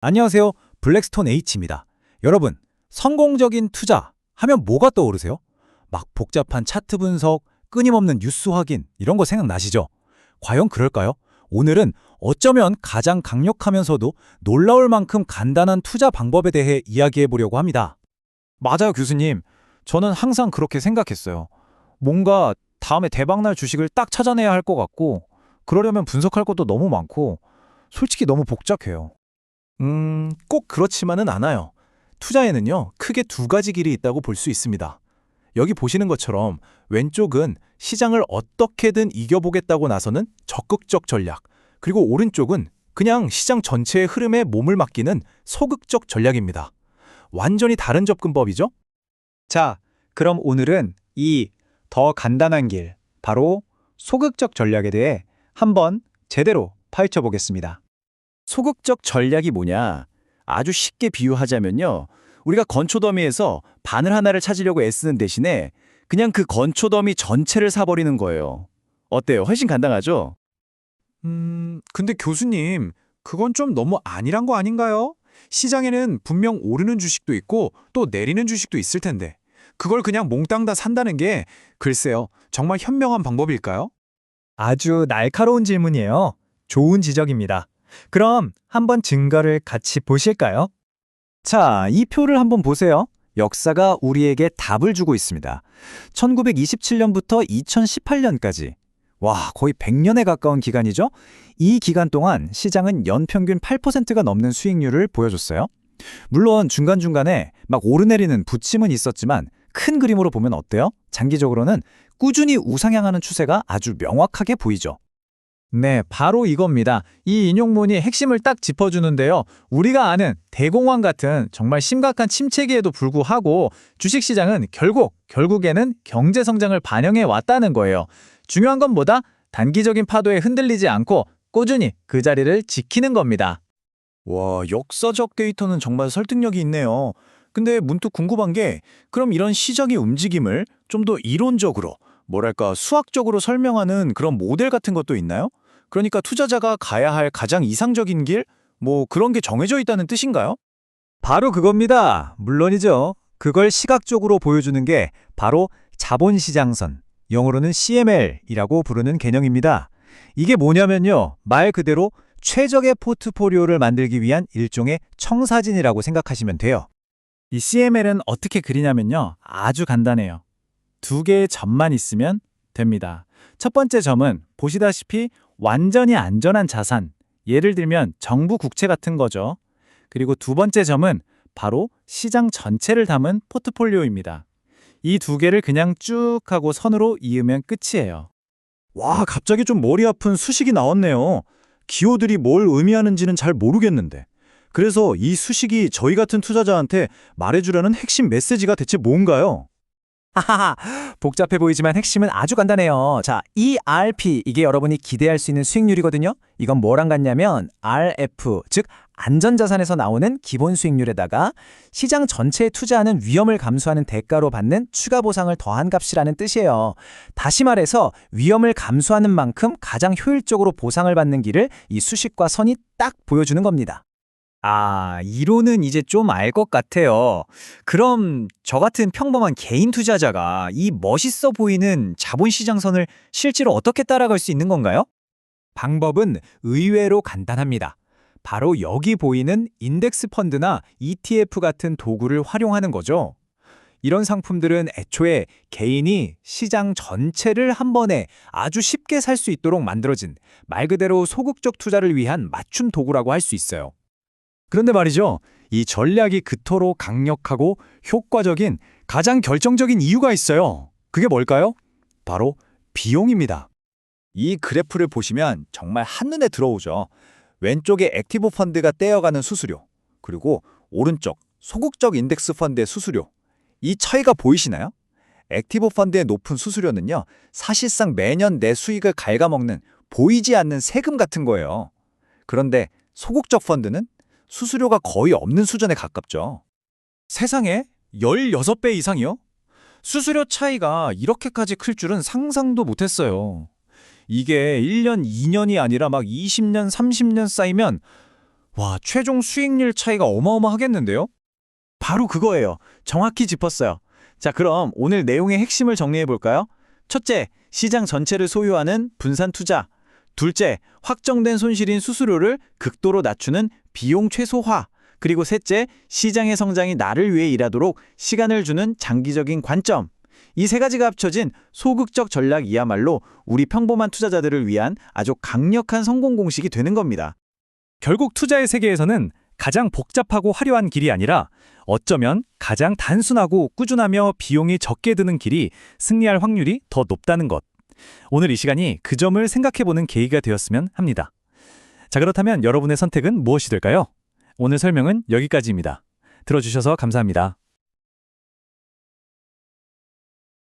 안녕하세요. 블랙스톤 H입니다. 여러분, 성공적인 투자 하면 뭐가 떠오르세요? 막 복잡한 차트 분석, 끊임없는 뉴스 확인 이런 거 생각나시죠? 과연 그럴까요? 오늘은 어쩌면 가장 강력하면서도 놀라울 만큼 간단한 투자 방법에 대해 이야기해 보려고 합니다. 맞아요, 교수님. 저는 항상 그렇게 생각했어요. 뭔가 다음에 대박날 주식을 딱 찾아내야 할 것 같고, 그러려면 분석할 것도 너무 많고, 솔직히 너무 복잡해요. 꼭 그렇지만은 않아요. 투자에는요, 크게 두 가지 길이 있다고 볼 수 있습니다. 여기 보시는 것처럼 왼쪽은 시장을 어떻게든 이겨보겠다고 나서는 적극적 전략, 그리고 오른쪽은 그냥 시장 전체의 흐름에 몸을 맡기는 소극적 전략입니다. 완전히 다른 접근법이죠? 자, 그럼 오늘은 이 더 간단한 길, 바로 소극적 전략에 대해 한번 제대로 파헤쳐 보겠습니다. 소극적 전략이 뭐냐? 아주 쉽게 비유하자면요. 우리가 건초더미에서 바늘 하나를 찾으려고 애쓰는 대신에 그냥 그 건초더미 전체를 사버리는 거예요. 어때요? 훨씬 간단하죠? 근데 교수님, 그건 좀 너무 아니란 거 아닌가요? 시장에는 분명 오르는 주식도 있고 또 내리는 주식도 있을 텐데 그걸 그냥 몽땅 다 산다는 게 글쎄요, 정말 현명한 방법일까요? 아주 날카로운 질문이에요. 좋은 지적입니다. 그럼 한번 증거를 같이 보실까요? 자, 이 표를 한번 보세요. 역사가 우리에게 답을 주고 있습니다. 1927년부터 2018년까지. 와, 거의 100년에 가까운 기간이죠? 이 기간 동안 시장은 연평균 8%가 넘는 수익률을 보여줬어요. 물론 중간중간에 막 오르내리는 부침은 있었지만 큰 그림으로 보면 어때요? 장기적으로는 꾸준히 우상향하는 추세가 아주 명확하게 보이죠. 네, 바로 이겁니다. 이 인용문이 핵심을 딱 짚어주는데요. 우리가 아는 대공황 같은 정말 심각한 침체기에도 불구하고 주식시장은 결국에는 경제 성장을 반영해 왔다는 거예요. 중요한 건 뭐다? 단기적인 파도에 흔들리지 않고 꾸준히 그 자리를 지키는 겁니다. 와, 역사적 데이터는 정말 설득력이 있네요. 근데 문득 궁금한 게 그럼 이런 시장의 움직임을 좀 더 이론적으로, 뭐랄까 수학적으로 설명하는 그런 모델 같은 것도 있나요? 그러니까 투자자가 가야 할 가장 이상적인 길? 뭐 그런 게 정해져 있다는 뜻인가요? 바로 그겁니다. 물론이죠. 그걸 시각적으로 보여주는 게 바로 자본시장선, 영어로는 CML이라고 부르는 개념입니다. 이게 뭐냐면요. 말 그대로 최적의 포트폴리오를 만들기 위한 일종의 청사진이라고 생각하시면 돼요. 이 CML은 어떻게 그리냐면요. 아주 간단해요. 두 개의 점만 있으면 됩니다. 첫 번째 점은 보시다시피 완전히 안전한 자산, 예를 들면 정부 국채 같은 거죠. 그리고 두 번째 점은 바로 시장 전체를 담은 포트폴리오입니다. 이 두 개를 그냥 쭉 하고 선으로 이으면 끝이에요. 와, 갑자기 좀 머리 아픈 수식이 나왔네요. 기호들이 뭘 의미하는지는 잘 모르겠는데. 그래서 이 수식이 저희 같은 투자자한테 말해주려는 핵심 메시지가 대체 뭔가요? 하하하, 복잡해 보이지만 핵심은 아주 간단해요. 자, ERP, 이게 여러분이 기대할 수 있는 수익률이거든요. 이건 뭐랑 같냐면 RF, 즉 안전자산에서 나오는 기본 수익률에다가 시장 전체에 투자하는 위험을 감수하는 대가로 받는 추가 보상을 더한 값이라는 뜻이에요. 다시 말해서 위험을 감수하는 만큼 가장 효율적으로 보상을 받는 길을 이 수식과 선이 딱 보여주는 겁니다. 아, 이론은 이제 좀 알 것 같아요. 그럼 저 같은 평범한 개인 투자자가 이 멋있어 보이는 자본시장선을 실제로 어떻게 따라갈 수 있는 건가요? 방법은 의외로 간단합니다. 바로 여기 보이는 인덱스 펀드나 ETF 같은 도구를 활용하는 거죠. 이런 상품들은 애초에 개인이 시장 전체를 한 번에 아주 쉽게 살 수 있도록 만들어진 말 그대로 소극적 투자를 위한 맞춤 도구라고 할 수 있어요. 그런데 말이죠. 이 전략이 그토록 강력하고 효과적인 가장 결정적인 이유가 있어요. 그게 뭘까요? 바로 비용입니다. 이 그래프를 보시면 정말 한눈에 들어오죠. 왼쪽에 액티브 펀드가 떼어가는 수수료, 그리고 오른쪽 소극적 인덱스 펀드의 수수료. 이 차이가 보이시나요? 액티브 펀드의 높은 수수료는요, 사실상 매년 내 수익을 갉아먹는 보이지 않는 세금 같은 거예요. 그런데 소극적 펀드는 수수료가 거의 없는 수준에 가깝죠. 세상에 16배 이상이요? 수수료 차이가 이렇게까지 클 줄은 상상도 못했어요. 이게 1년, 2년이 아니라 막 20년, 30년 쌓이면 와, 최종 수익률 차이가 어마어마하겠는데요? 바로 그거예요. 정확히 짚었어요. 자, 그럼 오늘 내용의 핵심을 정리해 볼까요? 첫째, 시장 전체를 소유하는 분산 투자. 둘째, 확정된 손실인 수수료를 극도로 낮추는 비용 최소화. 그리고 셋째, 시장의 성장이 나를 위해 일하도록 시간을 주는 장기적인 관점. 이 세 가지가 합쳐진 소극적 전략이야말로 우리 평범한 투자자들을 위한 아주 강력한 성공 공식이 되는 겁니다. 결국 투자의 세계에서는 가장 복잡하고 화려한 길이 아니라 어쩌면 가장 단순하고 꾸준하며 비용이 적게 드는 길이 승리할 확률이 더 높다는 것. 오늘 이 시간이 그 점을 생각해보는 계기가 되었으면 합니다. 자, 그렇다면 여러분의 선택은 무엇이 될까요? 오늘 설명은 여기까지입니다. 들어주셔서 감사합니다.